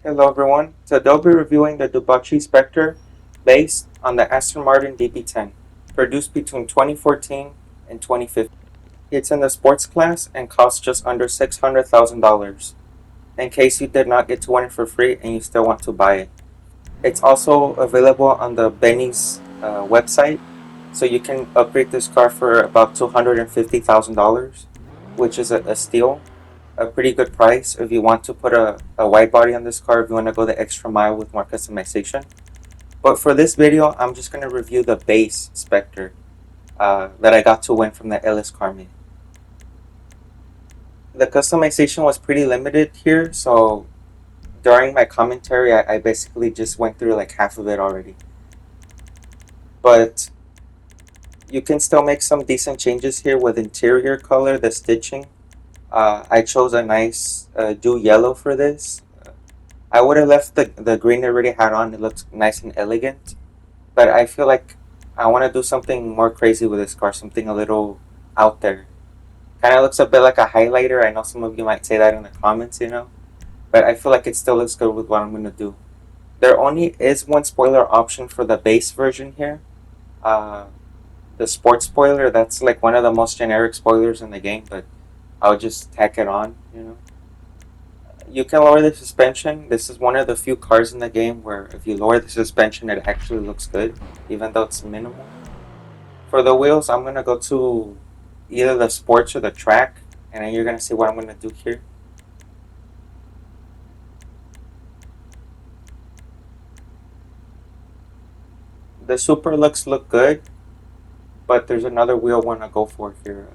Hello everyone, today I'll be reviewing the Dewbuachee Specter based on the Aston Martin DB10, produced between 2014 and 2015. It's in the sports class and costs just under $600,000, in case you did not get to win it for free and you still want to buy it. It's also available on the Benny's website, so you can upgrade this car for about $250,000, which is a steal. A pretty good price if you want to put a wide body on this car, if you want to go the extra mile with more customization. But for this video, I'm just going to review the base Specter that I got to win from the LSCM. The customization was pretty limited here, so during my commentary, I basically just went through like half of it already. But you can still make some decent changes here with interior color, the stitching. I chose a nice dew yellow for this. I would have left the green I already had on. It looks nice and elegant. But I feel like I want to do something more crazy with this car, something a little out there. Kind of looks a bit like a highlighter. I know some of you might say that in the comments, But I feel like it still looks good with what I'm going to do. There only is one spoiler option for the base version here. The sports spoiler, that's like one of the most generic spoilers in the game, but I'll just tack it on. You can lower the suspension. This is one of the few cars in the game where if you lower the suspension, it actually looks good, even though it's minimal. For the wheels, I'm going to go to either the sports or the track, and then you're going to see what I'm going to do here. The super looks look good, but there's another wheel I want to go for here.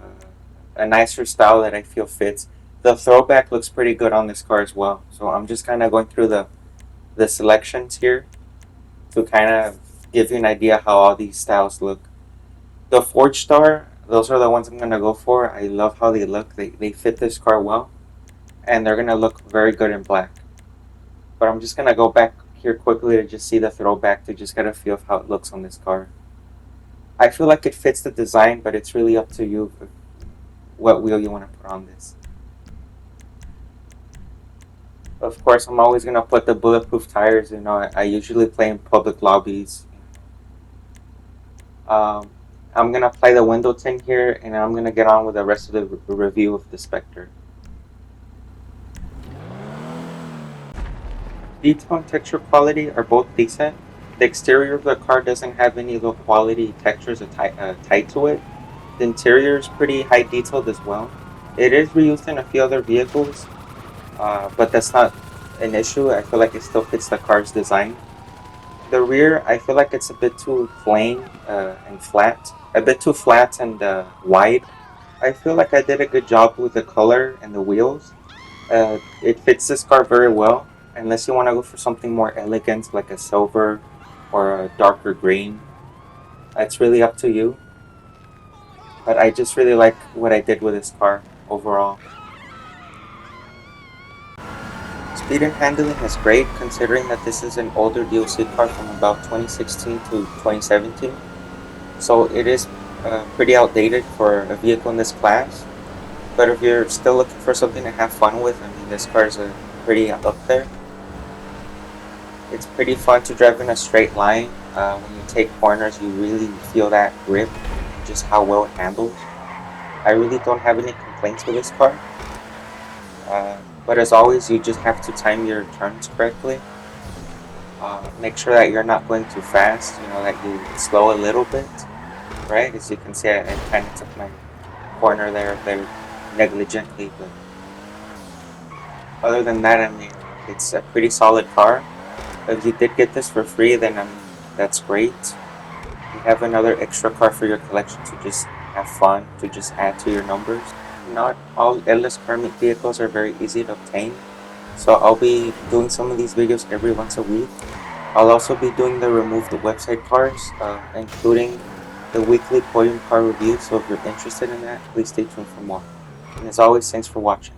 A nicer style that I feel fits. The throwback looks pretty good on this car as well. So I'm just kind of going through the selections here to kind of give you an idea how all these styles look. The Forge Star, those are the ones I'm going to go for. I love how they look. They fit this car well. And they're going to look very good in black. But I'm just going to go back here quickly to just see the throwback to just get a feel of how it looks on this car. I feel like it fits the design, but it's really up to you what wheel you want to put on this. Of course, I'm always going to put the bulletproof tires. I usually play in public lobbies. I'm going to apply the window tint here, and I'm going to get on with the rest of the review of the Specter. Detail and texture quality are both decent. The exterior of the car doesn't have any low quality textures tied to it. The interior is pretty high detailed as well. It is reused in a few other vehicles, but that's not an issue. I feel like it still fits the car's design. The rear, I feel like it's a bit too plain and flat. A bit too flat and wide. I feel like I did a good job with the color and the wheels. It fits this car very well, unless you want to go for something more elegant like a silver or a darker green. It's really up to you. But I just really like what I did with this car overall. Speed and handling is great, considering that this is an older DLC car from about 2016 to 2017. So it is pretty outdated for a vehicle in this class. But if you're still looking for something to have fun with, I mean, this car is pretty up there. It's pretty fun to drive in a straight line. When you take corners, you really feel that grip, just how well it handles. I really don't have any complaints with this car. But as always, you just have to time your turns correctly. Make sure that you're not going too fast, that you slow a little bit, right? As you can see, I kind of took my corner there very negligently, but other than that, I mean, it's a pretty solid car. If you did get this for free, then that's great. You have another extra car for your collection to just have fun, to just add to your numbers. Not all LSCM vehicles are very easy to obtain, so I'll be doing some of these videos every once a week. I'll also be doing the removed website cars, including the weekly podium car review, so if you're interested in that, please stay tuned for more. And as always, thanks for watching.